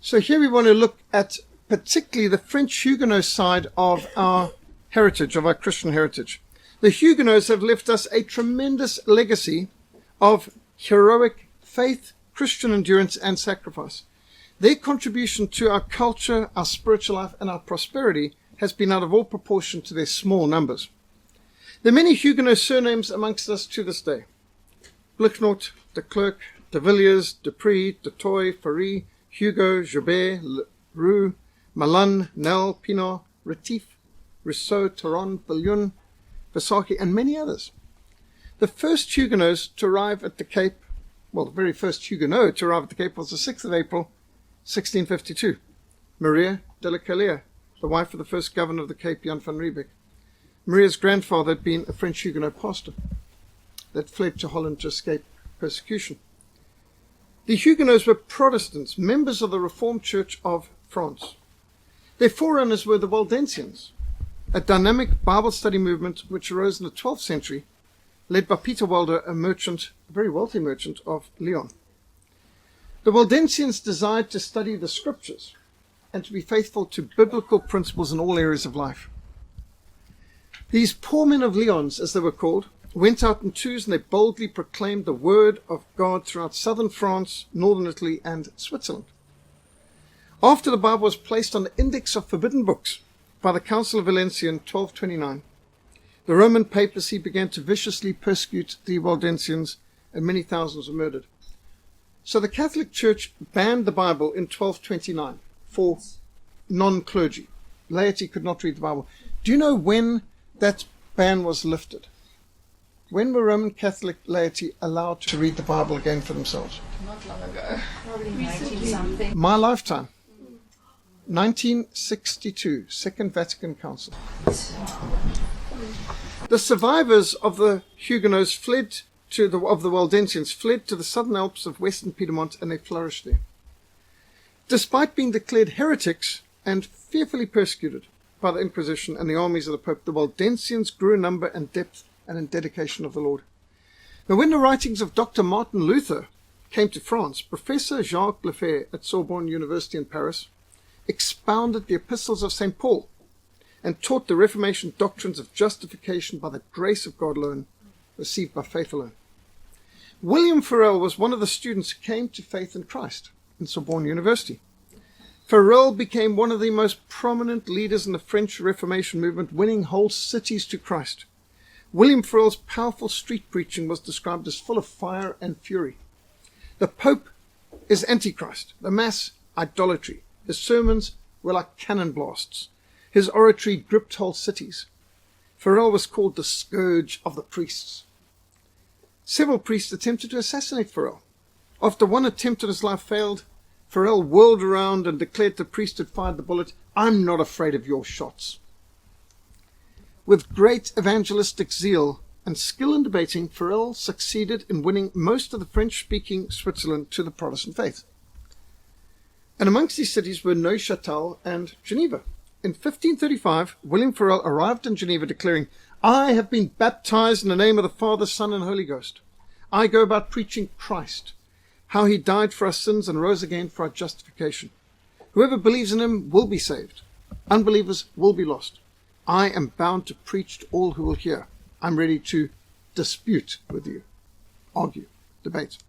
So here we want to look at particularly the French Huguenot side of our heritage, of our Christian heritage. The Huguenots have left us a tremendous legacy of heroic faith, Christian endurance, and sacrifice. Their contribution to our culture, our spiritual life, and our prosperity has been out of all proportion to their small numbers. There are many Huguenot surnames amongst us to this day. Blichnot, de Klerk, de Villiers, de Prix, de Toy, Farie, Hugo, Joubert, Roux, Malin, Nel, Pinot, Retif, Rousseau, Taron, Billon, Versace, and many others. The first Huguenots to arrive at the Cape, well, the very first Huguenot to arrive at the Cape was the 6th of April, 1652. Maria de la Calais, the wife of the first governor of the Cape, Jan van Riebeck. Maria's grandfather had been a French Huguenot pastor that fled to Holland to escape persecution. The Huguenots were Protestants, members of the Reformed Church of France. Their forerunners were the Waldensians, a dynamic Bible study movement which arose in the 12th century, led by Peter Walder, a merchant, a very wealthy merchant of Lyon. The Waldensians desired to study the scriptures and to be faithful to biblical principles in all areas of life. These poor men of Lyons, as they were called, went out in twos and they boldly proclaimed the word of God throughout southern France, northern Italy, and Switzerland. After the Bible was placed on the Index of Forbidden Books by the Council of Valencia in 1229, the Roman papacy began to viciously persecute the Waldensians and many thousands were murdered. So the Catholic Church banned the Bible in 1229 for non-clergy. Laity could not read the Bible. Do you know when that ban was lifted? When were Roman Catholic laity allowed to read the Bible again for themselves? Not long ago. Probably 90-something. My lifetime. 1962, Second Vatican Council. The survivors of the Huguenots of the Waldensians fled to the southern Alps of western Piedmont, and they flourished there. Despite being declared heretics and fearfully persecuted by the Inquisition and the armies of the Pope, the Waldensians grew in number and depth and in dedication of the Lord. Now, when the writings of Dr. Martin Luther came to France, Professor Jacques Lefebvre at Sorbonne University in Paris expounded the epistles of St. Paul and taught the Reformation doctrines of justification by the grace of God alone, received by faith alone. William Farel was one of the students who came to faith in Christ in Sorbonne University. Farel became one of the most prominent leaders in the French Reformation movement, winning whole cities to Christ. William Farel's powerful street preaching was described as full of fire and fury. The Pope is Antichrist, the Mass idolatry. His sermons were like cannon blasts. His oratory gripped whole cities. Farel was called the scourge of the priests. Several priests attempted to assassinate Farel. After one attempt at his life failed, Farel whirled around and declared to the priest who had fired the bullet, "I'm not afraid of your shots." With great evangelistic zeal and skill in debating, Farel succeeded in winning most of the French-speaking Switzerland to the Protestant faith. And amongst these cities were Neuchâtel and Geneva. In 1535, William Farel arrived in Geneva declaring, "I have been baptized in the name of the Father, Son, and Holy Ghost. I go about preaching Christ, how he died for our sins and rose again for our justification. Whoever believes in him will be saved. Unbelievers will be lost. I am bound to preach to all who will hear. I'm ready to dispute with you, argue, debate."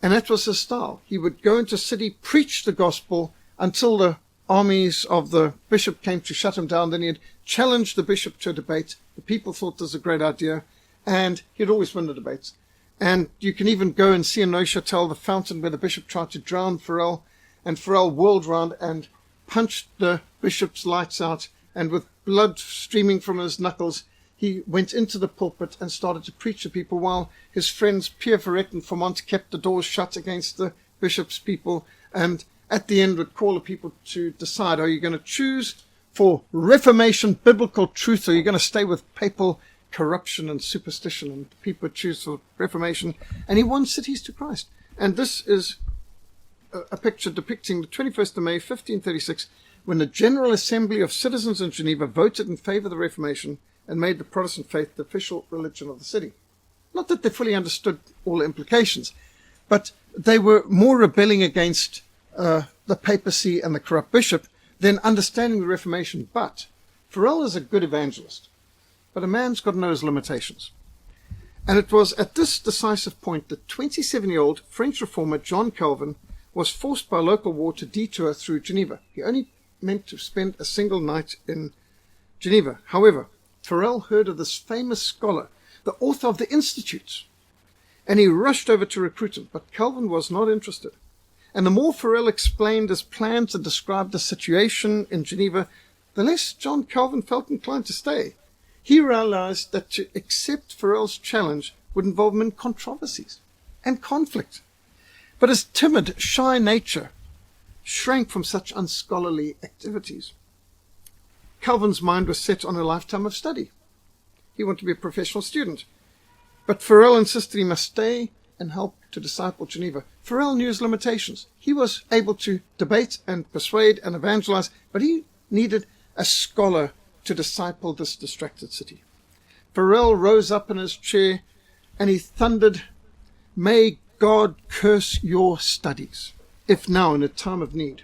And that was his style. He would go into a city, preach the gospel until the armies of the bishop came to shut him down. Then he'd challenge the bishop to a debate. The people thought this was a great idea, and he'd always win the debates. And you can even go and see in Neuchâtel the fountain where the bishop tried to drown Farel, and Farel whirled round and punched the bishop's lights out, and with blood streaming from his knuckles, he went into the pulpit and started to preach to people while his friends Pierre Ferret and Formant kept the doors shut against the bishop's people, and at the end would call the people to decide, are you going to choose for Reformation biblical truth, or are you going to stay with papal corruption and superstition? And people would choose for Reformation, and he won cities to Christ. And this is a picture depicting the 21st of May 1536, when the General Assembly of Citizens in Geneva voted in favor of the Reformation and made the Protestant faith the official religion of the city. Not that they fully understood all the implications, but they were more rebelling against the papacy and the corrupt bishop, then understanding the Reformation. But Farel is a good evangelist, but a man's got to know his limitations. And it was at this decisive point that 27-year-old French reformer John Calvin was forced by local war to detour through Geneva. He only meant to spend a single night in Geneva. However, Farel heard of this famous scholar, the author of the Institutes, and he rushed over to recruit him. But Calvin was not interested. And the more Farel explained his plans and described the situation in Geneva, the less John Calvin felt inclined to stay. He realized that to accept Farel's challenge would involve him in controversies and conflict. But his timid, shy nature shrank from such unscholarly activities. Calvin's mind was set on a lifetime of study. He wanted to be a professional student. But Farel insisted he must stay and help to disciple Geneva. Farel knew his limitations. He was able to debate and persuade and evangelize, but he needed a scholar to disciple this distracted city. Farel rose up in his chair and he thundered, "May God curse your studies, if now in a time of need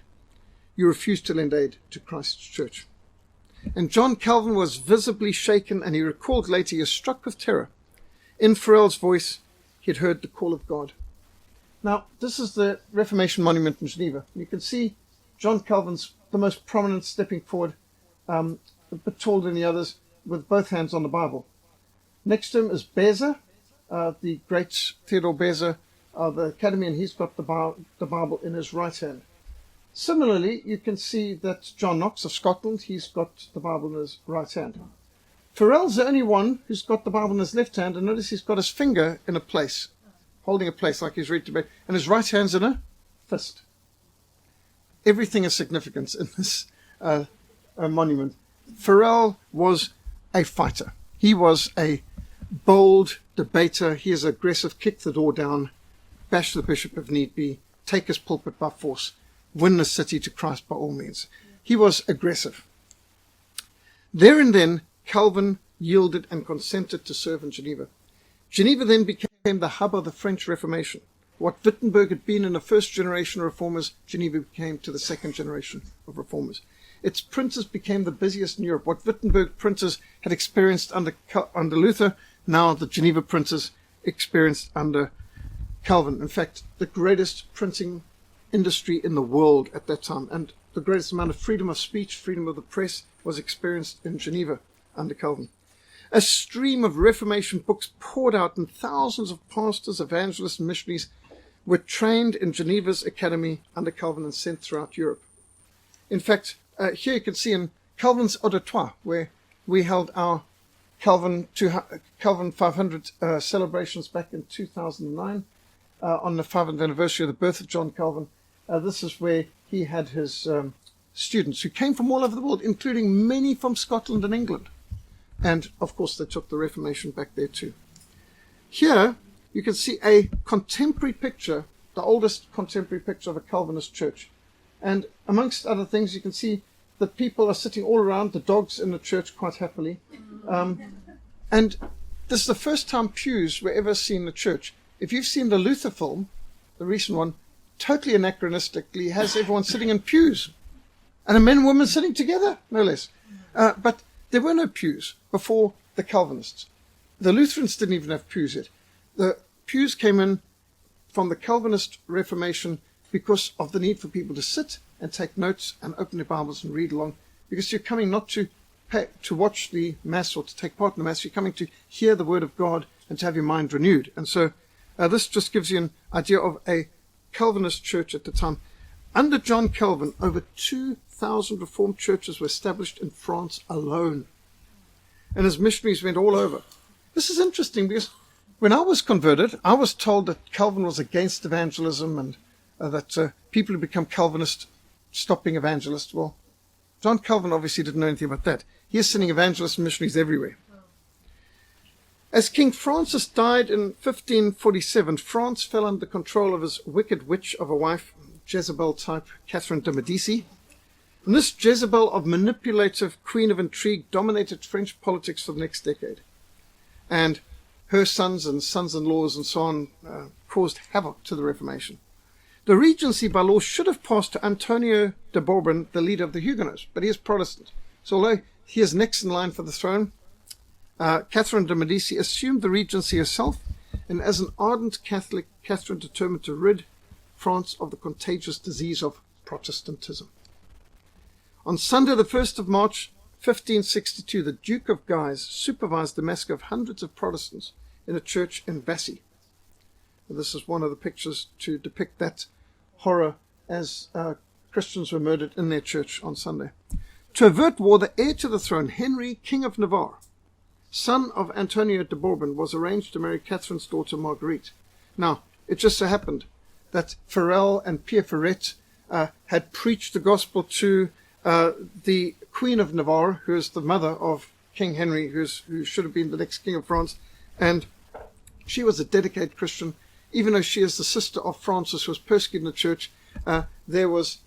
you refuse to lend aid to Christ's church." And John Calvin was visibly shaken, and he recalled later he was struck with terror. In Farel's voice, he had heard the call of God. Now, this is the Reformation Monument in Geneva. You can see John Calvin's the most prominent, stepping forward, a bit taller than the others, with both hands on the Bible. Next to him is Beza, the great Theodore Beza of the Academy, and he's got the Bible in his right hand. Similarly, you can see that John Knox of Scotland, he's got the Bible in his right hand. Farel's the only one who's got the Bible in his left hand, and notice he's got his finger in a place, holding a place like he's ready to bed, and his right hand's in a fist. Everything has significance in this monument. Farel was a fighter. He was a bold debater. He is aggressive, kick the door down, bash the bishop if need be, take his pulpit by force, win the city to Christ by all means. He was aggressive. There and then, Calvin yielded and consented to serve in Geneva. Geneva then became the hub of the French Reformation. What Wittenberg had been in the first generation of reformers, Geneva became to the second generation of reformers. Its printers became the busiest in Europe. What Wittenberg printers had experienced under Luther, now the Geneva printers experienced under Calvin. In fact, the greatest printing industry in the world at that time, and the greatest amount of freedom of speech, freedom of the press, was experienced in Geneva under Calvin. A stream of Reformation books poured out, and thousands of pastors, evangelists, and missionaries were trained in Geneva's academy under Calvin and sent throughout Europe. In fact, here you can see in Calvin's Auditoire, where we held our Calvin 500 celebrations back in 2009, on the 500th anniversary of the birth of John Calvin. This is where he had his students who came from all over the world, including many from Scotland and England. And, of course, they took the Reformation back there too. Here, you can see a contemporary picture, the oldest contemporary picture of a Calvinist church. And amongst other things, you can see that people are sitting all around, the dogs in the church quite happily. And this is the first time pews were ever seen in the church. If you've seen the Luther film, the recent one, totally anachronistically has everyone sitting in pews. And a men and women sitting together, no less. But there were no pews before the Calvinists. The Lutherans didn't even have pews yet. The pews came in from the Calvinist Reformation because of the need for people to sit and take notes and open their Bibles and read along, because you're coming not to watch the Mass or to take part in the Mass, you're coming to hear the Word of God and to have your mind renewed. And so this just gives you an idea of a Calvinist church at the time. Under John Calvin, over 2,000 Reformed churches were established in France alone. And his missionaries went all over. This is interesting because when I was converted, I was told that Calvin was against evangelism and that people who become Calvinists stop being evangelists. Well, John Calvin obviously didn't know anything about that. He is sending evangelists and missionaries everywhere. As King Francis died in 1547, France fell under the control of his wicked witch of a wife, Jezebel type Catherine de Medici. And this Jezebel of manipulative queen of intrigue dominated French politics for the next decade. And her sons and sons-in-laws and so on caused havoc to the Reformation. The regency by law should have passed to Antonio de Bourbon, the leader of the Huguenots, but he is Protestant. So although he is next in line for the throne, Catherine de' Medici assumed the regency herself, and as an ardent Catholic, Catherine determined to rid France of the contagious disease of Protestantism. On Sunday, the 1st of March, 1562, the Duke of Guise supervised the massacre of hundreds of Protestants in a church in Vassy. This is one of the pictures to depict that horror as Christians were murdered in their church on Sunday. To avert war, the heir to the throne, Henry, King of Navarre, son of Antonio de Bourbon, was arranged to marry Catherine's daughter Marguerite. Now, it just so happened that Farel and Pierre Ferret had preached the gospel to the Queen of Navarre, who is the mother of King Henry, who should have been the next King of France, and she was a dedicated Christian. Even though she is the sister of Francis, who was persecuted in the church, there was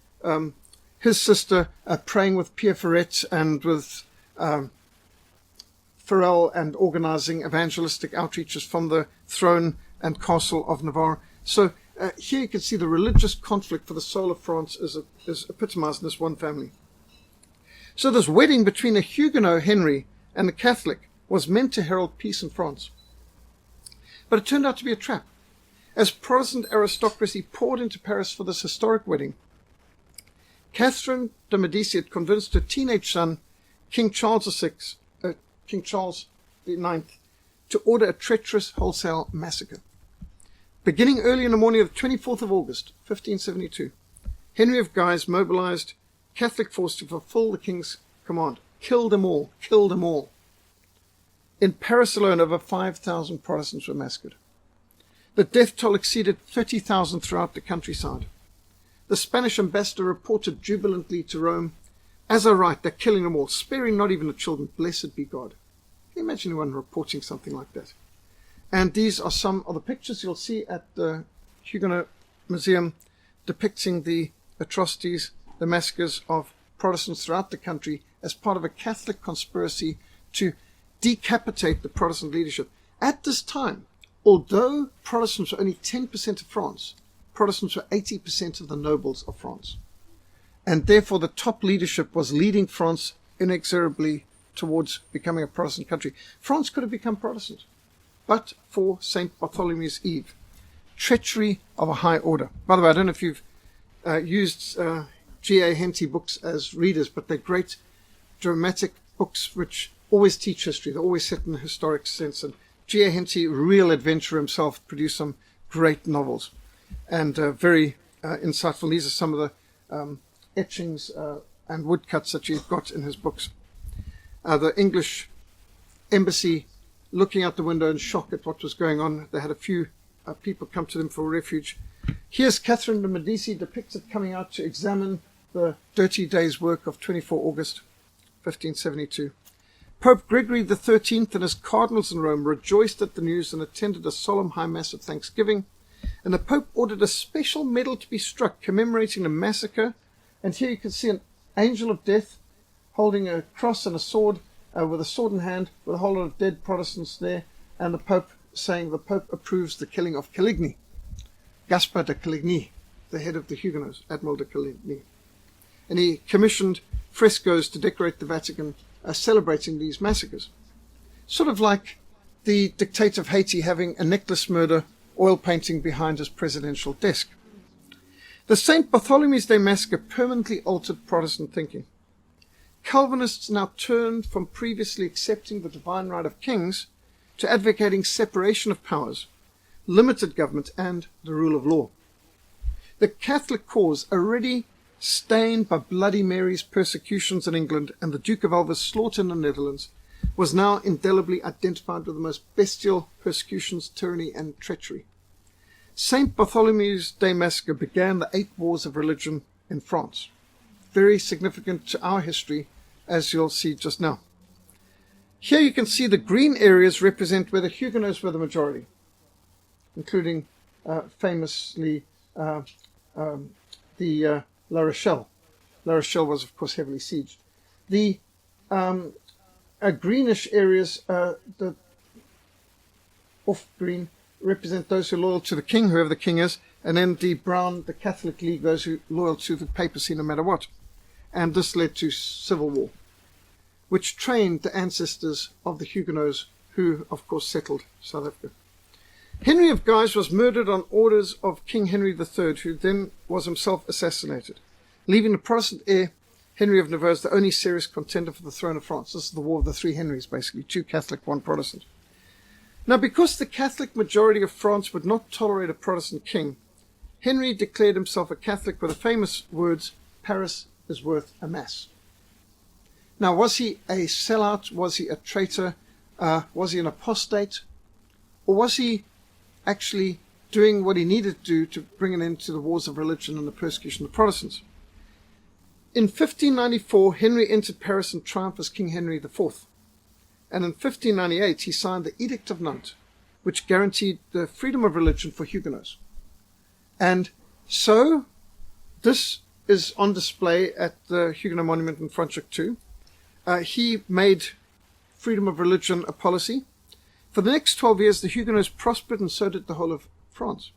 his sister praying with Pierre Ferret and with Farel and organizing evangelistic outreaches from the throne and castle of Navarre. So here you can see the religious conflict for the soul of France is epitomized in this one family. So this wedding between a Huguenot, Henry, and a Catholic was meant to herald peace in France. But it turned out to be a trap. As Protestant aristocracy poured into Paris for this historic wedding, Catherine de' Medici had convinced her teenage son, King Charles IX, to order a treacherous wholesale massacre. Beginning early in the morning of the 24th of August, 1572, Henry of Guise mobilized Catholic force to fulfill the king's command. Kill them all, kill them all. In Paris alone, over 5,000 Protestants were massacred. The death toll exceeded 30,000 throughout the countryside. The Spanish ambassador reported jubilantly to Rome, "As I write, they're killing them all, sparing not even the children. Blessed be God." Can you imagine anyone reporting something like that? And these are some of the pictures you'll see at the Huguenot Museum depicting the atrocities, the massacres of Protestants throughout the country as part of a Catholic conspiracy to decapitate the Protestant leadership. At this time, although Protestants were only 10% of France, Protestants were 80% of the nobles of France. And therefore the top leadership was leading France inexorably towards becoming a Protestant country. France could have become Protestant, but for St. Bartholomew's Eve. Treachery of a high order. By the way, I don't know if you've used G.A. Henty books as readers, but they're great dramatic books which always teach history. They're always set in a historic sense. And G.A. Henty, real adventurer himself, produced some great novels and very insightful. These are some of the etchings and woodcuts that you've got in his books. The English embassy looking out the window in shock at what was going on. They had a few people come to them for refuge. Here's Catherine de' Medici depicted coming out to examine the dirty day's work of 24 August 1572. Pope Gregory XIII and his cardinals in Rome rejoiced at the news and attended a solemn high mass of thanksgiving, and the Pope ordered a special medal to be struck commemorating the massacre. And here you can see an angel of death holding a cross and a sword, with a sword in hand, with a whole lot of dead Protestants there, and the Pope saying the Pope approves the killing of Coligny. Gaspar de Coligny, the head of the Huguenots, Admiral de Coligny. And he commissioned frescoes to decorate the Vatican, celebrating these massacres. Sort of like the dictator of Haiti having a necklace murder oil painting behind his presidential desk. The St. Bartholomew's Day massacre permanently altered Protestant thinking. Calvinists now turned from previously accepting the divine right of kings to advocating separation of powers, limited government, and the rule of law. The Catholic cause, already stained by Bloody Mary's persecutions in England and the Duke of Alva's slaughter in the Netherlands, was now indelibly identified with the most bestial persecutions, tyranny, and treachery. St. Bartholomew's Day massacre began the 8 wars of religion in France. Very significant to our history, as you'll see just now. Here you can see the green areas represent where the Huguenots were the majority, including famously the La Rochelle. La Rochelle was, of course, heavily sieged. The greenish areas, the off-green, represent those who are loyal to the king, whoever the king is. And then the Brown, the Catholic League, those who loyal to the papacy no matter what. And this led to civil war, which trained the ancestors of the Huguenots who, of course, settled South Africa. Henry of Guise was murdered on orders of King Henry III, who then was himself assassinated, leaving the Protestant heir, Henry of Navarre, the only serious contender for the throne of France. This is the War of the Three Henrys, basically, 2 Catholic, 1 Protestant. Now, because the Catholic majority of France would not tolerate a Protestant king, Henry declared himself a Catholic with the famous words, "Paris is worth a mass." Now, was he a sellout? Was he a traitor? Was he an apostate? Or was he actually doing what he needed to do to bring an end to the wars of religion and the persecution of Protestants? In 1594, Henry entered Paris in triumph as King Henry IV. And in 1598, he signed the Edict of Nantes, which guaranteed the freedom of religion for Huguenots. And so, this is on display at the Huguenot Monument in Franschhoek too. He made freedom of religion a policy. For the next 12 years, the Huguenots prospered, and so did the whole of France.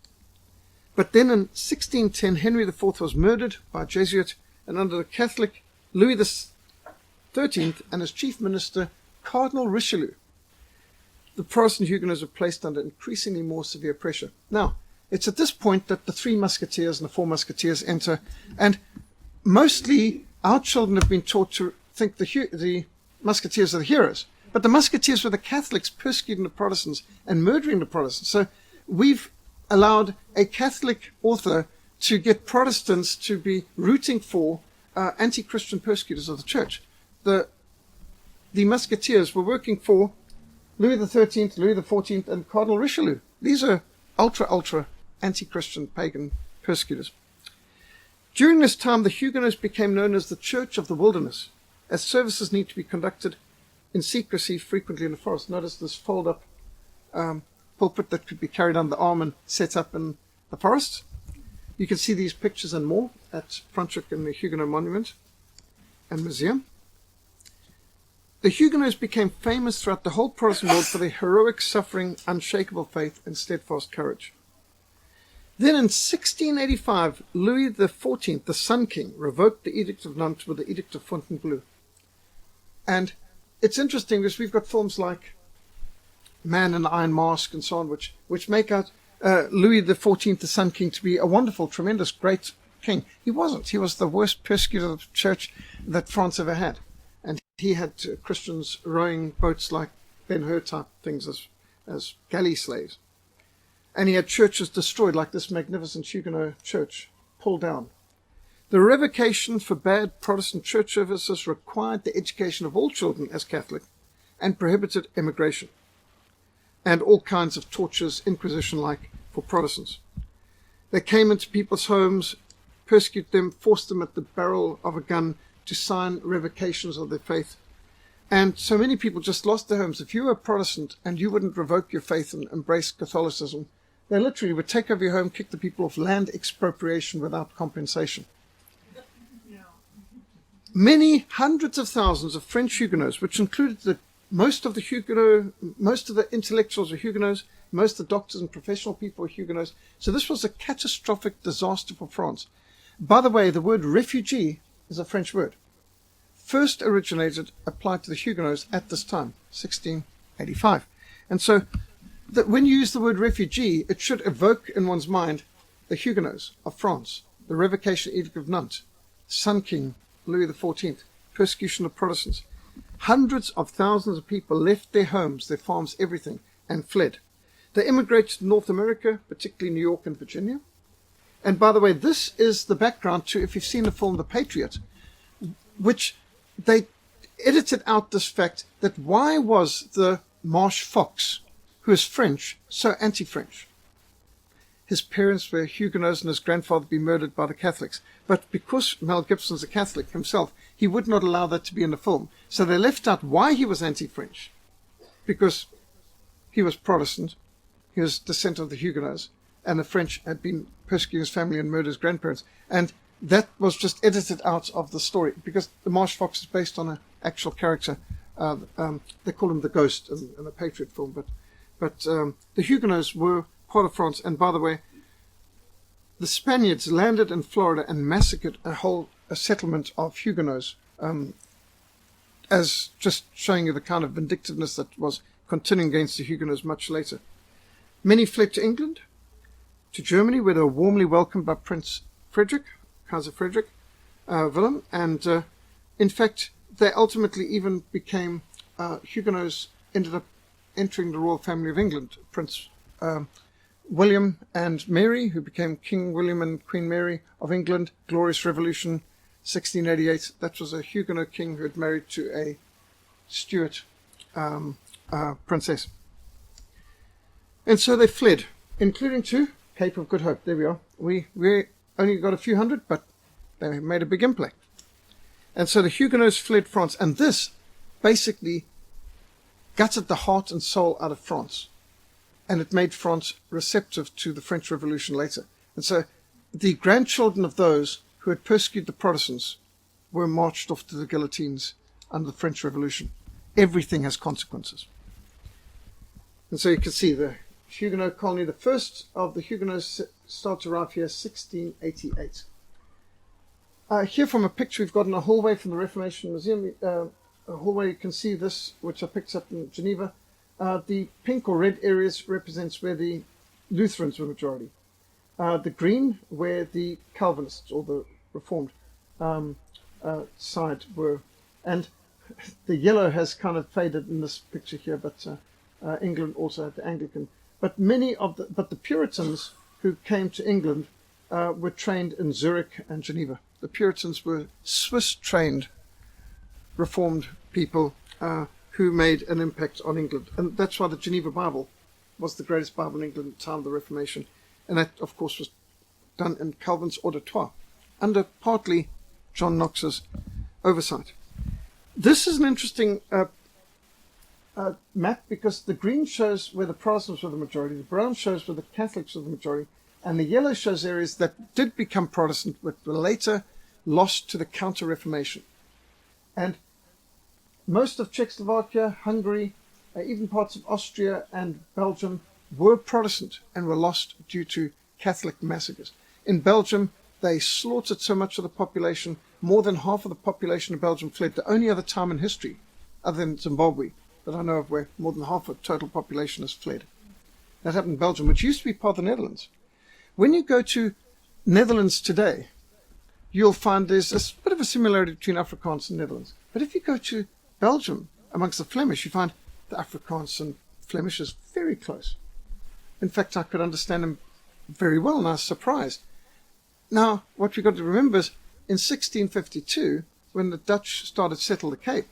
But then in 1610, Henry IV was murdered by a Jesuit, and under the Catholic Louis XIII and his chief minister, Cardinal Richelieu, the Protestant Huguenots were placed under increasingly more severe pressure. Now, it's at this point that the 3 Musketeers and the 4 Musketeers enter, and mostly our children have been taught to think the Musketeers are the heroes. But the Musketeers were the Catholics persecuting the Protestants and murdering the Protestants. So we've allowed a Catholic author to get Protestants to be rooting for anti-Christian persecutors of the church. The Musketeers were working for Louis XIII, Louis XIV, and Cardinal Richelieu. These are ultra anti-Christian pagan persecutors. During this time, the Huguenots became known as the Church of the Wilderness, as services need to be conducted in secrecy, frequently in the forest. Notice this fold-up pulpit that could be carried on the arm and set up in the forest. You can see these pictures and more at Franschhoek in the Huguenot Monument and Museum. The Huguenots became famous throughout the whole Protestant world for their heroic suffering, unshakable faith, and steadfast courage. Then in 1685, Louis XIV, the Sun King, revoked the Edict of Nantes with the Edict of Fontainebleau. And it's interesting because we've got films like Man in the Iron Mask and so on, which make out Louis XIV, the Sun King, to be a wonderful, tremendous, great king. He wasn't. He was the worst persecutor of the church that France ever had. And he had Christians rowing boats like Ben-Hur type things as galley slaves. And he had churches destroyed, like this magnificent Huguenot church, pulled down. The revocation for bad Protestant church services required the education of all children as Catholic and prohibited immigration and all kinds of tortures, inquisition-like, for Protestants. They came into people's homes, persecuted them, forced them at the barrel of a gun to sign revocations of their faith. And so many people just lost their homes. If you were a Protestant and you wouldn't revoke your faith and embrace Catholicism, they literally would take over your home, kick the people off, land expropriation without compensation. Many hundreds of thousands of French Huguenots, which included most of the intellectuals were Huguenots, most of the doctors and professional people were Huguenots. So this was a catastrophic disaster for France. By the way, the word refugee is a French word. First applied to the Huguenots at this time, 1685. And so that when you use the word refugee, it should evoke in one's mind the Huguenots of France, the Revocation Edict of Nantes, Sun King Louis XIV, persecution of Protestants. Hundreds of thousands of people left their homes, their farms, everything, and fled. They immigrated to North America, particularly New York and Virginia. And by the way, this is the background to, if you've seen the film The Patriot, which they edited out this fact that why was the Marsh Fox, who is French, so anti-French? His parents were Huguenots and his grandfather had been murdered by the Catholics. But because Mel Gibson's a Catholic himself, he would not allow that to be in the film. So they left out why he was anti-French. Because he was Protestant, he was descendant of the Huguenots, and the French had been persecuting his family and murdered his grandparents. And that was just edited out of the story, because the Marsh Fox is based on an actual character. They call him the Ghost in the Patriot film. But the Huguenots were part of France. And by the way, the Spaniards landed in Florida and massacred a settlement of Huguenots, as just showing you the kind of vindictiveness that was continuing against the Huguenots much later. Many fled to England, to Germany, where they were warmly welcomed by Prince Frederick, Kaiser Frederick Wilhelm, and in fact, they ultimately even became Huguenots, ended up entering the royal family of England. Prince William and Mary, who became King William and Queen Mary of England, Glorious Revolution, 1688. That was a Huguenot king who had married to a Stuart princess. And so they fled, including to Cape of Good Hope. There we are. We only got a few hundred, but they made a big impact. And so the Huguenots fled France, and this basically gutted the heart and soul out of France. And it made France receptive to the French Revolution later. And so the grandchildren of those who had persecuted the Protestants were marched off to the guillotines under the French Revolution. Everything has consequences. And so you can see the Huguenot colony, the first of the Huguenots started to arrive here 1688. Here from a picture we've got in a hallway from the Reformation Museum, a hallway, you can see this, which I picked up in Geneva. The pink or red areas represents where the Lutherans were majority. The green, where the Calvinists or the Reformed side were. And the yellow has kind of faded in this picture here, but England also had the Anglican. But the Puritans who came to England were trained in Zurich and Geneva. The Puritans were Swiss-trained Reformed people who made an impact on England. And that's why the Geneva Bible was the greatest Bible in England at the time of the Reformation. And that, of course, was done in Calvin's auditoire, under partly John Knox's oversight. This is an interesting map, because the green shows where the Protestants were the majority, the brown shows where the Catholics were the majority, and the yellow shows areas that did become Protestant but were later lost to the Counter-Reformation. And most of Czechoslovakia, Hungary, even parts of Austria and Belgium were Protestant and were lost due to Catholic massacres. In Belgium, they slaughtered so much of the population, more than half of the population of Belgium fled. The only other time in history, other than Zimbabwe, that I know of where more than half of the total population has fled. That happened in Belgium, which used to be part of the Netherlands. When you go to Netherlands today, you'll find there's a bit of a similarity between Afrikaans and Netherlands. But if you go to Belgium, amongst the Flemish, you find the Afrikaans and Flemish is very close. In fact, I could understand them very well, and I was surprised. Now, what we've got to remember is, in 1652, when the Dutch started to settle the Cape,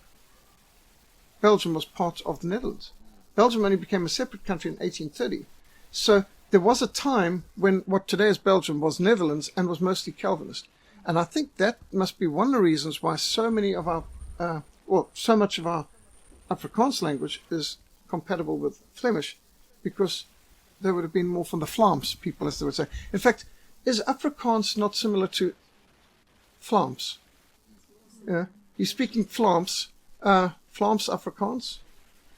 Belgium was part of the Netherlands. Belgium only became a separate country in 1830. So there was a time when what today is Belgium was Netherlands and was mostly Calvinist. And I think that must be one of the reasons why so much of our Afrikaans language is compatible with Flemish, because they would have been more from the Vlaams people, as they would say. In fact, is Afrikaans not similar to Vlaams? Yeah. You're speaking Vlaams, Vlaams Afrikaans,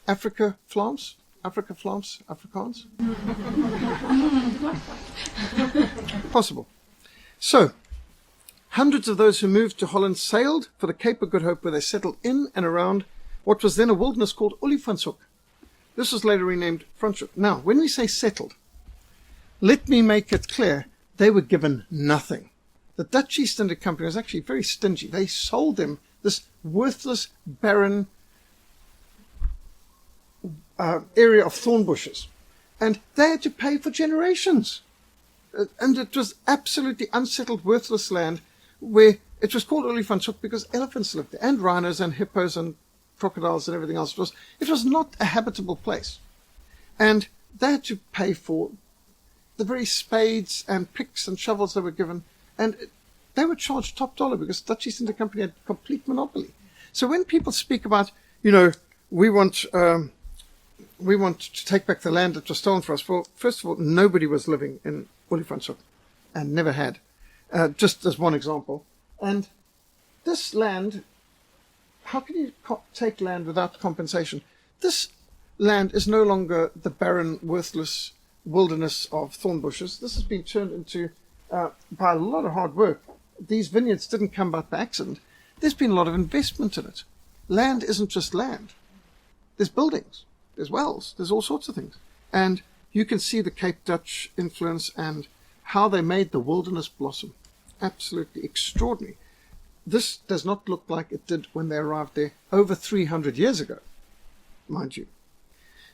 Afrika Vlaams, Afrika Vlaams Afrikaans? Possible. So, hundreds of those who moved to Holland sailed for the Cape of Good Hope, where they settled in and around what was then a wilderness called Olifantshoek. This was later renamed Franschhoek. Now, when we say settled, let me make it clear, they were given nothing. The Dutch East India Company was actually very stingy. They sold them this worthless, barren area of thorn bushes. And they had to pay for generations. And it was absolutely unsettled, worthless land, where it was called Olifantshoek because elephants lived there, and rhinos and hippos and crocodiles and everything else. It was not a habitable place. And they had to pay for the very spades and picks and shovels they were given. And they were charged top dollar because the Dutch East India Company had complete monopoly. So when people speak about, we want to take back the land that was stolen for us, well, first of all, nobody was living in Olifantshoek and never had, just as one example. And this land, how can you take land without compensation? This land is no longer the barren, worthless wilderness of thorn bushes. This has been turned into by a lot of hard work. These vineyards didn't come about by accident. There's been a lot of investment in it. Land isn't just land. There's buildings, there's wells, there's all sorts of things. And you can see the Cape Dutch influence and how they made the wilderness blossom. Absolutely extraordinary. This does not look like it did when they arrived there over 300 years ago, mind you.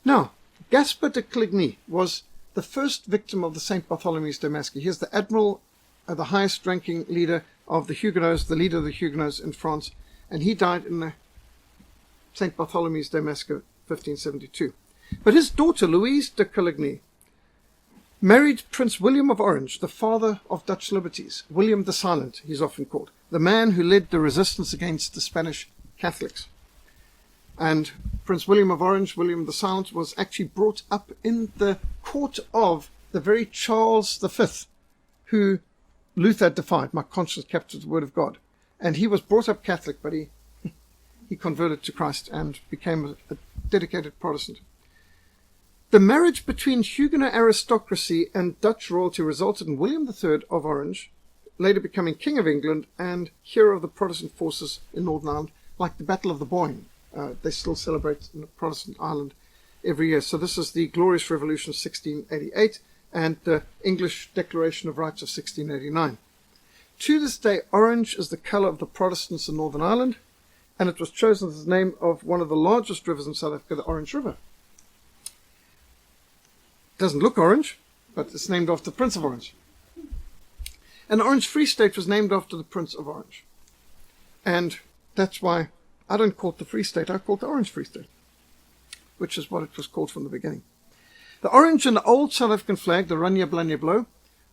Now, Gaspar de Coligny was the first victim of the St. Bartholomew's Day Massacre. He's the admiral, the highest ranking leader of the Huguenots, the leader of the Huguenots in France, and he died in the St. Bartholomew's Day Massacre, 1572. But his daughter, Louise de Coligny, married Prince William of Orange, the father of Dutch liberties. William the Silent, he's often called, the man who led the resistance against the Spanish Catholics. And Prince William of Orange, William the Silent, was actually brought up in the court of the very Charles V, who Luther defied. My conscience captured the word of God. And he was brought up Catholic, but he converted to Christ and became a dedicated Protestant. The marriage between Huguenot aristocracy and Dutch royalty resulted in William III of Orange, later becoming King of England and hero of the Protestant forces in Northern Ireland, like the Battle of the Boyne. They still celebrate in Protestant Ireland every year. So this is the Glorious Revolution of 1688 and the English Declaration of Rights of 1689. To this day, orange is the colour of the Protestants in Northern Ireland, and it was chosen as the name of one of the largest rivers in South Africa, the Orange River. Doesn't look orange, but it's named after the Prince of Orange. And Orange Free State was named after the Prince of Orange. And that's why I don't call it the Free State, I call it the Orange Free State, which is what it was called from the beginning. The orange in the old South African flag, the Ranja Blanje Blauw,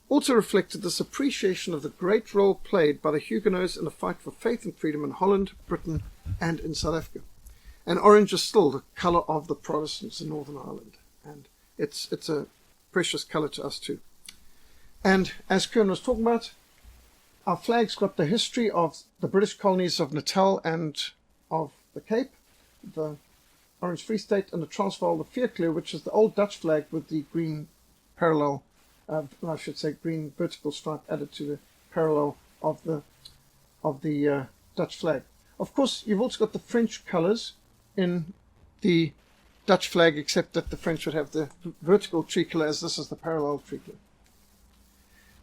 also reflected this appreciation of the great role played by the Huguenots in the fight for faith and freedom in Holland, Britain, and in South Africa. And orange is still the colour of the Protestants in Northern Ireland. And it's a precious colour to us too. And as Kern was talking about, our flag's got the history of the British colonies of Natal and of the Cape, the Orange Free State, and the Transvaal, the Veerkleur, which is the old Dutch flag with the green parallel, green vertical stripe added to the parallel of the Dutch flag. Of course, you've also got the French colours in the Dutch flag, except that the French would have the vertical tricolour, as this is the parallel tricolour.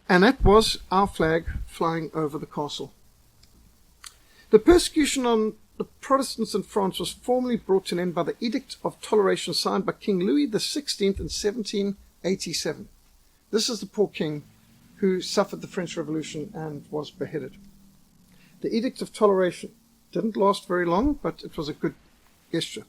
And that was our flag flying over the castle. The persecution on the Protestants in France was formally brought to an end by the Edict of Toleration signed by King Louis XVI in 1787. This is the poor king who suffered the French Revolution and was beheaded. The Edict of Toleration didn't last very long, but it was a good gesture.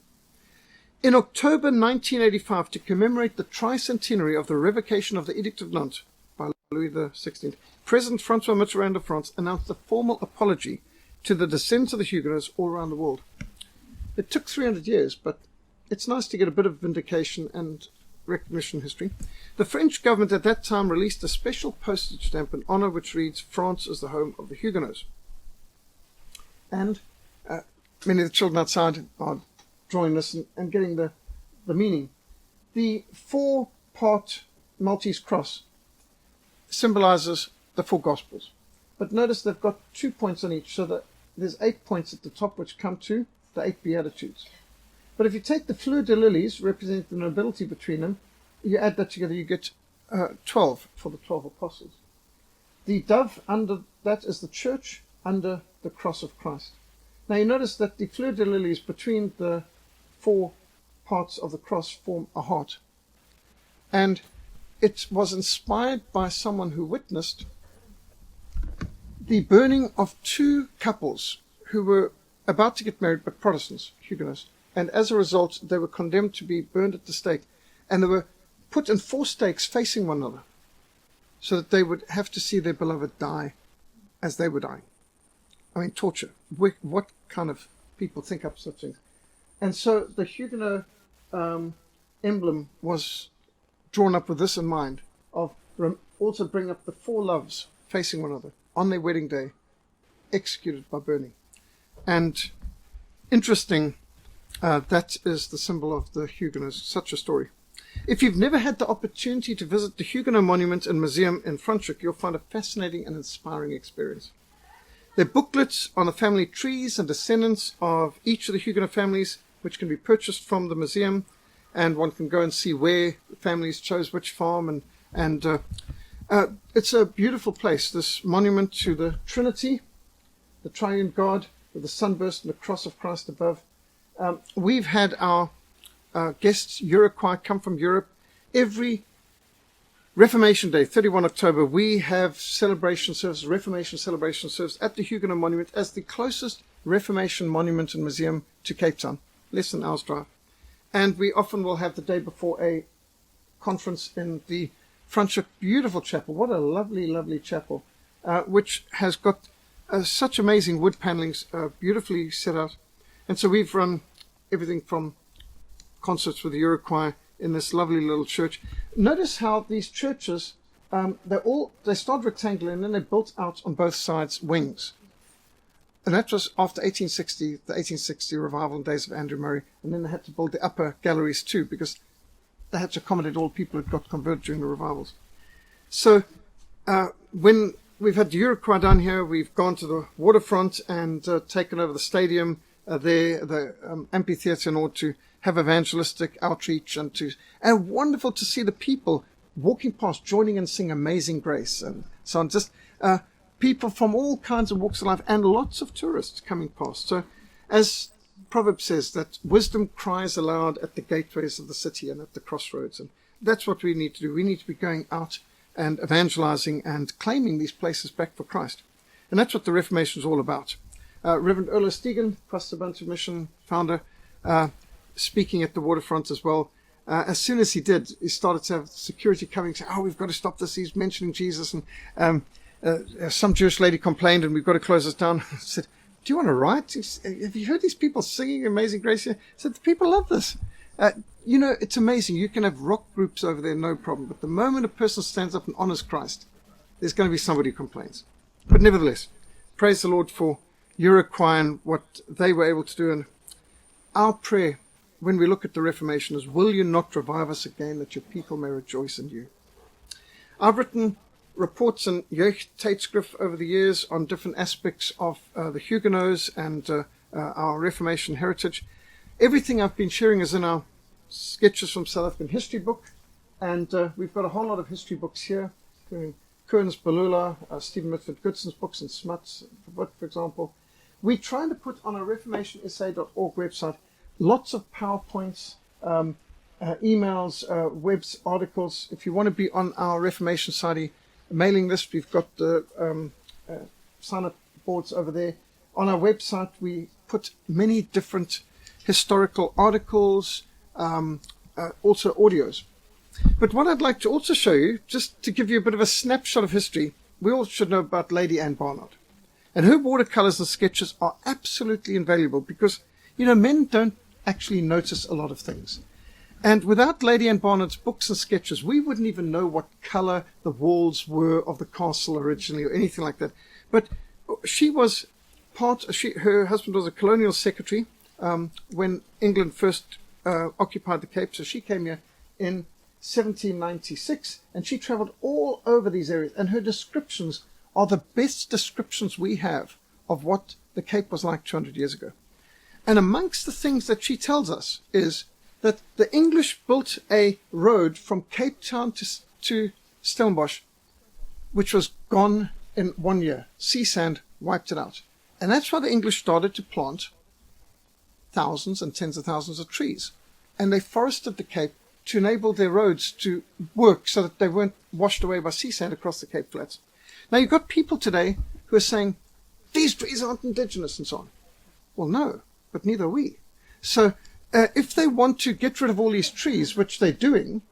In October 1985, to commemorate the tricentenary of the revocation of the Edict of Nantes by Louis XVI, President Francois Mitterrand of France announced a formal apology to the descendants of the Huguenots all around the world. It took 300 years, but it's nice to get a bit of vindication and recognition in history. The French government at that time released a special postage stamp in honour which reads, "France is the home of the Huguenots." And many of the children outside are drawing this and getting the meaning. The 4-part Maltese cross symbolises the 4 Gospels. But notice they've got 2 points on each, so that there's 8 points at the top which come to the 8 Beatitudes. But if you take the fleur de lilies, representing the nobility between them, you add that together, you get 12 for the 12 apostles. The dove under that is the church under the cross of Christ. Now you notice that the fleur de lilies between the 4 parts of the cross form a heart. And it was inspired by someone who witnessed the burning of 2 couples who were about to get married, but Protestants, Huguenots, and as a result they were condemned to be burned at the stake, and they were put in 4 stakes facing one another so that they would have to see their beloved die as they were dying. I mean, torture. What kind of people think up such things? And so the Huguenot emblem was drawn up with this in mind, of also bring up the 4 loves facing one another on their wedding day, executed by burning. And interesting, that is the symbol of the Huguenots. Such a story. If you've never had the opportunity to visit the Huguenot Monument and Museum in Franschhoek, you'll find a fascinating and inspiring experience. There are booklets on the family trees and descendants of each of the Huguenot families, which can be purchased from the museum, and one can go and see where the families chose which farm, and it's a beautiful place, this monument to the Trinity, the Triune God, with the sunburst and the cross of Christ above. We've had our guests, Uruguay, come from Europe. Every Reformation Day, 31 October, we have Reformation celebration service at the Huguenot Monument as the closest Reformation monument and museum to Cape Town, less than an hour's drive. And we often will have the day before a conference in the Franschhoek beautiful chapel. What a lovely, lovely chapel, which has got such amazing wood panelings, beautifully set out. And so we've run everything from concerts with the Uruguay in this lovely little church. Notice how these churches, they start rectangular and then they're built out on both sides wings. And that was after the 1860 revival in the days of Andrew Murray. And then they had to build the upper galleries too, because they had to accommodate all people who got converted during the revivals. So when we've had the Uruguay down here, we've gone to the waterfront and taken over the stadium there, the amphitheatre, in order to have evangelistic outreach, and wonderful to see the people walking past, joining and sing Amazing Grace and so on. Just people from all kinds of walks of life and lots of tourists coming past. So as Proverbs says, that wisdom cries aloud at the gateways of the city and at the crossroads. And that's what we need to do. We need to be going out and evangelizing and claiming these places back for Christ. And that's what the Reformation is all about. Reverend Erlo Stegen, Pastor Mission founder, speaking at the waterfront as well. As soon as he did, he started to have security coming and say, we've got to stop this. He's mentioning Jesus. And some Jewish lady complained, and we've got to close this down. I said, do you want to write? Have you heard these people singing Amazing Grace here? I said, the people love this. It's amazing. You can have rock groups over there, no problem. But the moment a person stands up and honors Christ, there's going to be somebody who complains. But nevertheless, praise the Lord for Uruguay and what they were able to do. And our prayer when we look at the Reformation is, will you not revive us again, that your people may rejoice in you? I've written reports in Jeugd Tijdschrift over the years on different aspects of the Huguenots and our Reformation heritage. Everything I've been sharing is in our Sketches from South African History book, and we've got a whole lot of history books here, including Kearns Balula, Stephen Mitford Goodson's books, and Smuts, for example. We're trying to put on our reformationsa.org website lots of PowerPoints, emails, webs, articles. If you want to be on our Reformation Society mailing list, we've got the sign-up boards over there. On our website, we put many different historical articles, also audios. But what I'd like to also show you, just to give you a bit of a snapshot of history, we all should know about Lady Anne Barnard. And her watercolors and sketches are absolutely invaluable because, men don't actually notice a lot of things. And without Lady Anne Barnard's books and sketches, we wouldn't even know what color the walls were of the castle originally or anything like that. But she was her husband was a colonial secretary when England first occupied the Cape. So she came here in 1796, and she traveled all over these areas, and her descriptions are the best descriptions we have of what the Cape was like 200 years ago. And amongst the things that she tells us is that the English built a road from Cape Town to Stellenbosch, which was gone in 1 year. Sea sand wiped it out. And that's why the English started to plant thousands and tens of thousands of trees. And they forested the Cape to enable their roads to work so that they weren't washed away by sea sand across the Cape Flats. Now you've got people today who are saying, these trees aren't indigenous and so on. Well, no, but neither are we. So if they want to get rid of all these trees, which they're doing,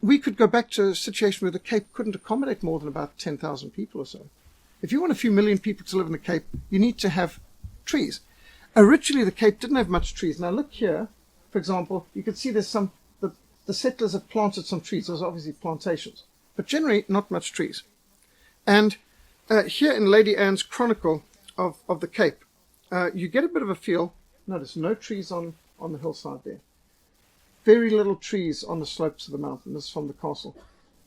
we could go back to a situation where the Cape couldn't accommodate more than about 10,000 people or so. If you want a few million people to live in the Cape, you need to have trees. Originally, the Cape didn't have much trees. Now look here, for example, you can see there's the settlers have planted some trees. Those are obviously plantations, but generally not much trees. And here in Lady Anne's Chronicle of the Cape, you get a bit of a feel. Notice no trees on the hillside there. very little trees on the slopes of the mountain. This is from the castle.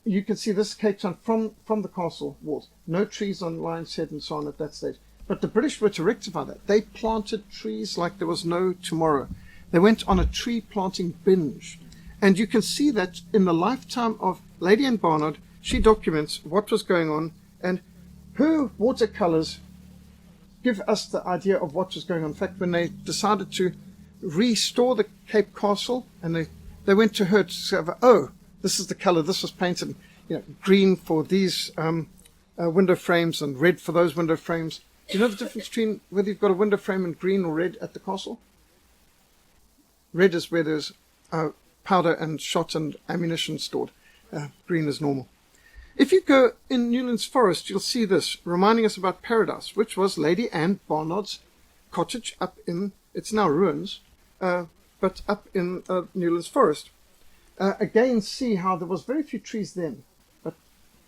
You can see this Cape Town from the castle walls. No trees on Lion's Head and so on at that stage. But the British were to rectify that. They planted trees like there was no tomorrow. They went on a tree planting binge. And you can see that in the lifetime of Lady Anne Barnard, she documents what was going on, and her watercolors give us the idea of what was going on. In fact, when they decided to restore the Cape Castle, and they went to her to discover, oh, this is the color, this was painted, green for these window frames and red for those window frames. Do you know the difference between whether you've got a window frame in green or red at the castle? Red is where there's powder and shot and ammunition stored. Green is normal. If you go in Newlands Forest, you'll see this, reminding us about Paradise, which was Lady Anne Barnard's cottage up in, it's now ruins, but up in Newlands Forest. Again, see how there was very few trees then, but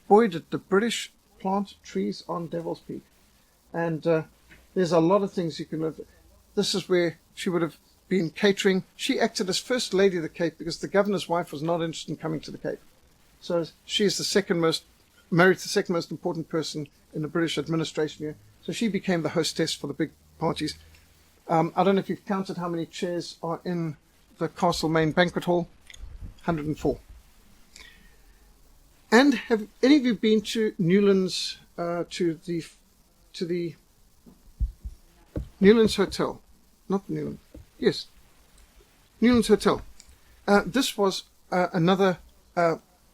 boy, did the British plant trees on Devil's Peak. And there's a lot of things you can live. This is where she would have been catering. She acted as First Lady of the Cape because the governor's wife was not interested in coming to the Cape. So she is married to the second most important person in the British administration here. So she became the hostess for the big parties. I don't know if you've counted how many chairs are in the Castle Main Banquet Hall. 104. And have any of you been to Newlands, to the Newlands Hotel? Not Newlands. Yes. Newlands Hotel. This was another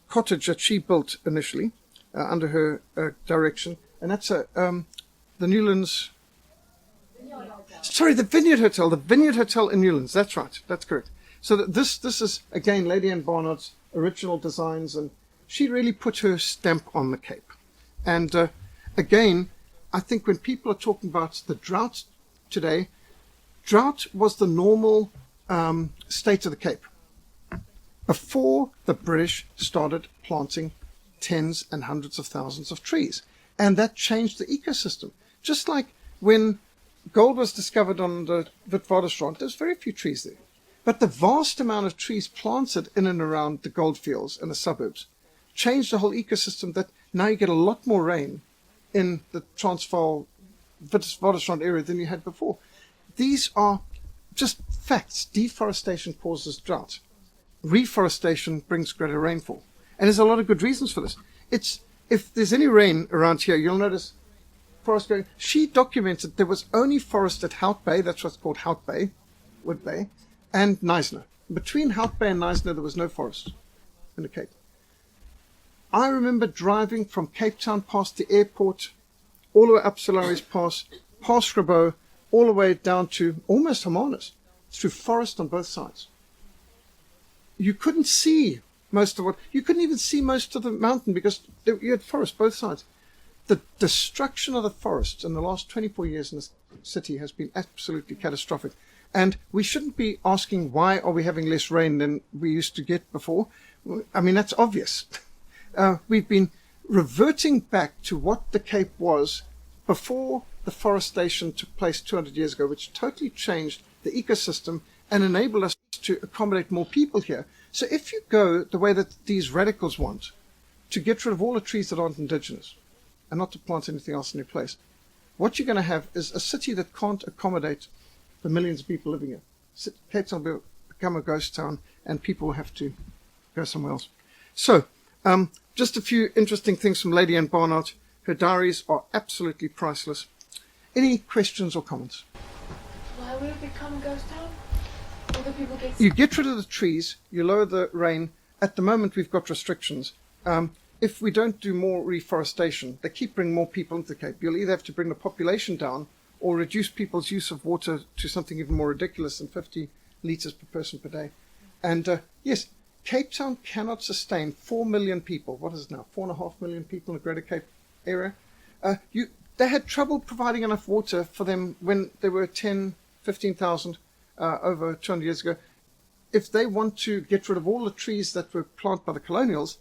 cottage that she built initially under her direction, and that's the Newlands. Sorry, the Vineyard Hotel. The Vineyard Hotel in Newlands. That's right. That's correct. So this is again Lady Anne Barnard's original designs, and she really put her stamp on the Cape. And again, I think when people are talking about the drought today, drought was the normal state of the Cape before the British started planting tens and hundreds of thousands of trees. And that changed the ecosystem. Just like when gold was discovered on the Witwatersrand, there's very few trees there. But the vast amount of trees planted in and around the gold fields and the suburbs changed the whole ecosystem, that now you get a lot more rain in the Transvaal, Witwatersrand area than you had before. These are just facts. Deforestation causes drought. Reforestation brings greater rainfall. And there's a lot of good reasons for this. If there's any rain around here, you'll notice forest going. She documented there was only forest at Hout Bay, that's what's called Hout Bay, Wood Bay, and Knysna. Between Hout Bay and Knysna, there was no forest in the Cape. I remember driving from Cape Town past the airport, all the way up Solaris Pass, past Grabo, all the way down to almost Hermanus, through forest on both sides. You couldn't see you couldn't even see most of the mountain because you had forest both sides. The destruction of the forests in the last 24 years in this city has been absolutely catastrophic. And we shouldn't be asking why are we having less rain than we used to get before. I mean, that's obvious. We've been reverting back to what the Cape was before the forestation took place 200 years ago, which totally changed the ecosystem and enabled us to accommodate more people here. So if you go the way that these radicals want, to get rid of all the trees that aren't indigenous and not to plant anything else in their place, what you're going to have is a city that can't accommodate the millions of people living here. Cape Town will become a ghost town and people will have to go somewhere else. So, just a few interesting things from Lady Anne Barnard. Her diaries are absolutely priceless. Any questions or comments? Why will it become a ghost town? Will the people get... You get rid of the trees, you lower the rain. At the moment, we've got restrictions. If we don't do more reforestation, they keep bringing more people into the Cape. You'll either have to bring the population down or reduce people's use of water to something even more ridiculous than 50 litres per person per day. And yes, Cape Town cannot sustain 4 million people. What is it now? 4.5 million people in the Greater Cape area. They had trouble providing enough water for them when there were 10, 15,000 over 200 years ago. If they want to get rid of all the trees that were planted by the colonials,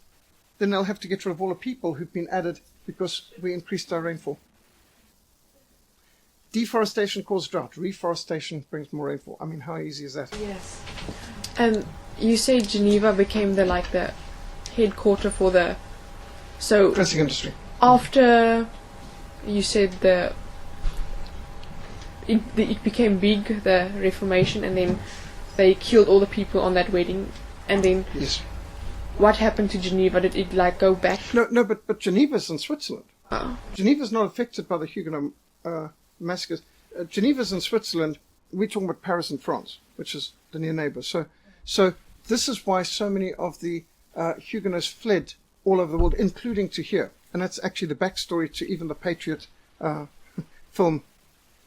then they'll have to get rid of all the people who've been added because we increased our rainfall. Deforestation causes drought. Reforestation brings more rainfall. I mean, how easy is that? Yes. And you say Geneva became the headquarter for the... So Dressing industry. after you said it became big, the Reformation, and then they killed all the people on that wedding, and then Yes. what happened to Geneva? Did it go back? No, but Geneva's in Switzerland. Oh. Geneva's not affected by the Huguenot massacres. Geneva's in Switzerland. We're talking about Paris and France, which is the near neighbor. So this is why so many of the Huguenots fled all over the world, including to here. And that's actually the backstory to even the Patriot film,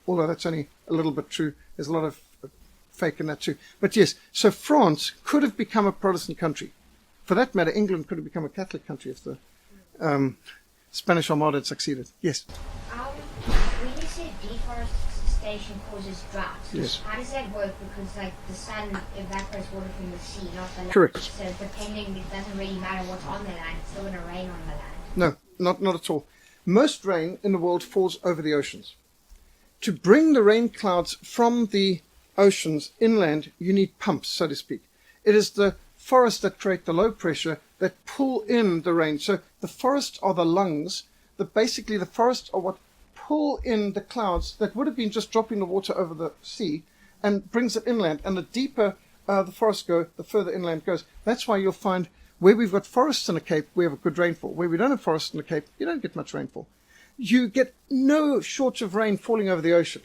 although that's only a little bit true. There's a lot of fake in that too. But yes, so France could have become a Protestant country. For that matter, England could have become a Catholic country if the Spanish Armada had succeeded. Yes? When you say deforestation causes droughts, Yes. how does that work? Because the sun evaporates water from the sea, not the land. Correct. So depending, it doesn't really matter what's on the land, it's still going to rain on the land. No, not at all. Most rain in the world falls over the oceans. To bring the rain clouds from the oceans inland, you need pumps, so to speak. It is the forests that create the low pressure that pull in the rain. So the forests are the lungs. Basically, the forests are what pull in the clouds that would have been just dropping the water over the sea and brings it inland. And the deeper the forests go, the further inland goes. That's why you'll find where we've got forests in the Cape, we have a good rainfall. Where we don't have forests in the Cape, you don't get much rainfall. You get no shortage of rain falling over the ocean.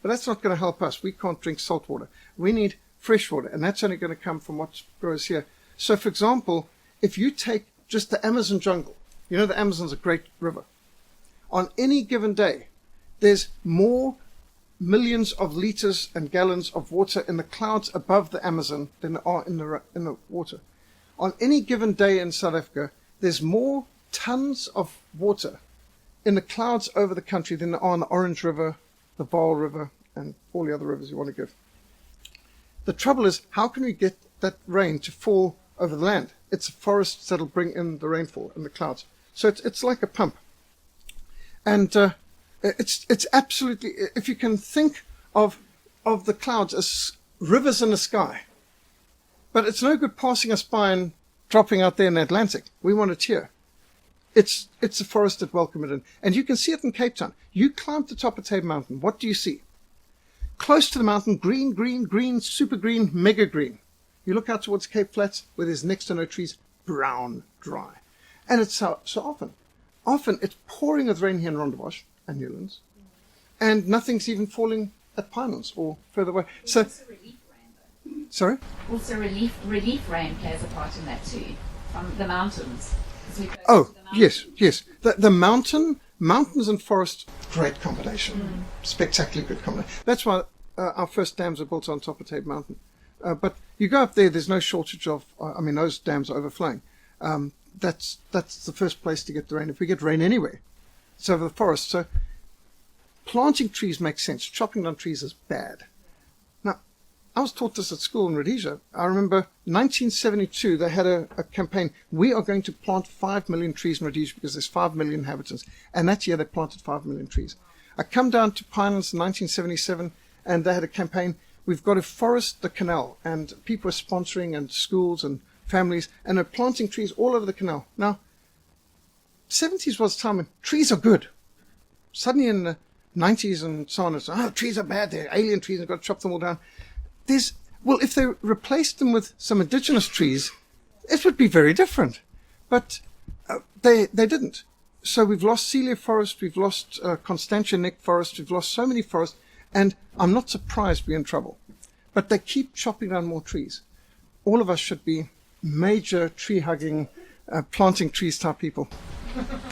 But that's not going to help us. We can't drink salt water. We need fresh water, and that's only going to come from what grows here. So, for example, if you take just the Amazon jungle, you know the Amazon's a great river. On any given day, there's more millions of liters and gallons of water in the clouds above the Amazon than there are in the water. On any given day in South Africa, there's more tons of water in the clouds over the country than there are in the Orange River, the Vaal River, and all the other rivers you want to give. The trouble is, how can we get that rain to fall over the land? It's the forests that'll bring in the rainfall and the clouds. So it's like a pump. And it's absolutely, if you can think of the clouds as rivers in the sky, but it's no good passing us by and dropping out there in the Atlantic. We want it here. It's a forest that welcome it in. And you can see it in Cape Town. You climb to the top of Table Mountain. What do you see? Close to the mountain, green, green, green, super green, mega green. You look out towards Cape Flats, where there's next to no trees, brown, dry. And it's so often. Often it's pouring with rain here in Rondebosch and Newlands, and nothing's even falling at Pinelands or further away. So, sorry? Also, relief rain plays a part in that too, from the mountains. Oh, yes. The mountains and forests, great combination. Spectacularly good combination. That's why our first dams are built on top of Table Mountain. But you go up there, there's no shortage of, those dams are overflowing. That's the first place to get the rain. If we get rain anywhere, it's over the forest. So planting trees makes sense. Chopping down trees is bad. Now, I was taught this at school in Rhodesia. I remember 1972, they had a campaign. We are going to plant 5 million trees in Rhodesia because there's 5 million inhabitants. And that year they planted 5 million trees. I come down to Pinelands in 1977, and they had a campaign. We've got to forest the canal. And people were sponsoring, and schools and families, and they're planting trees all over the canal. Now, 70s was the time when trees are good. Suddenly in the 90s and so on, it's, trees are bad, they're alien trees, and I've got to chop them all down. If they replaced them with some indigenous trees, it would be very different. But they didn't. So we've lost Celia Forest, we've lost Constantia Neck Forest, we've lost so many forests, and I'm not surprised we're in trouble. But they keep chopping down more trees. All of us should be major tree-hugging, planting trees type people.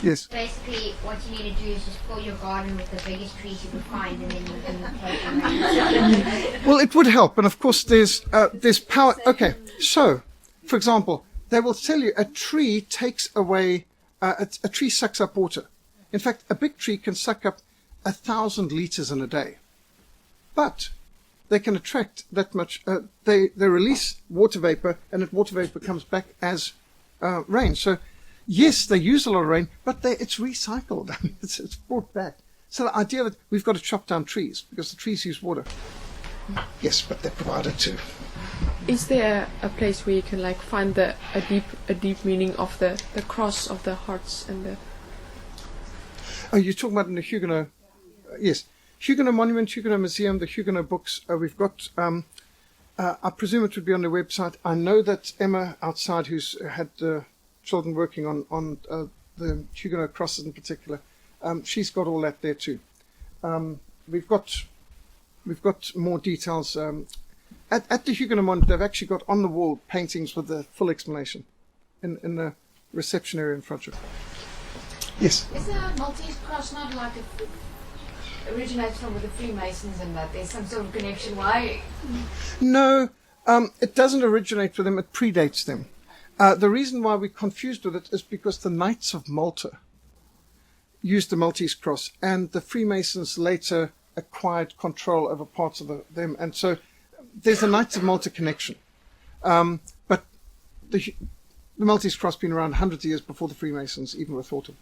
Yes. Basically, what you need to do is just fill your garden with the biggest trees you can find, and then you can take them. Well, it would help, and of course there's power. Okay, so, for example, they will tell you a tree takes away, a tree sucks up water. In fact, a big tree can suck up 1,000 liters in a day. But they can attract that much. They release water vapor, and that water vapor comes back as rain. So, yes, they use a lot of rain, but it's recycled. It's brought back. So the idea that we've got to chop down trees because the trees use water. Yes, but they provide it too. Is there a place where you can like find a deep meaning of the cross of the hearts and the? Oh, you're talking about in the Huguenot? Yes, Huguenot Monument, Huguenot Museum, the Huguenot books. We've got. I presume it would be on the website. I know that Emma outside, who's had children working on the Huguenot crosses in particular, she's got all that there too. We've got more details. At the Huguenot Monument, they've actually got on the wall paintings with the full explanation in the reception area in front of it. Yes? Is the Maltese cross not like it originates from the Freemasons and that there's some sort of connection? Why? No, it doesn't originate with them. It predates them. The reason why we're confused with it is because the Knights of Malta used the Maltese cross, and the Freemasons later acquired control over parts of them, and so there's a Knights of Malta connection. But the Maltese cross been around hundreds of years before the Freemasons even were thought of.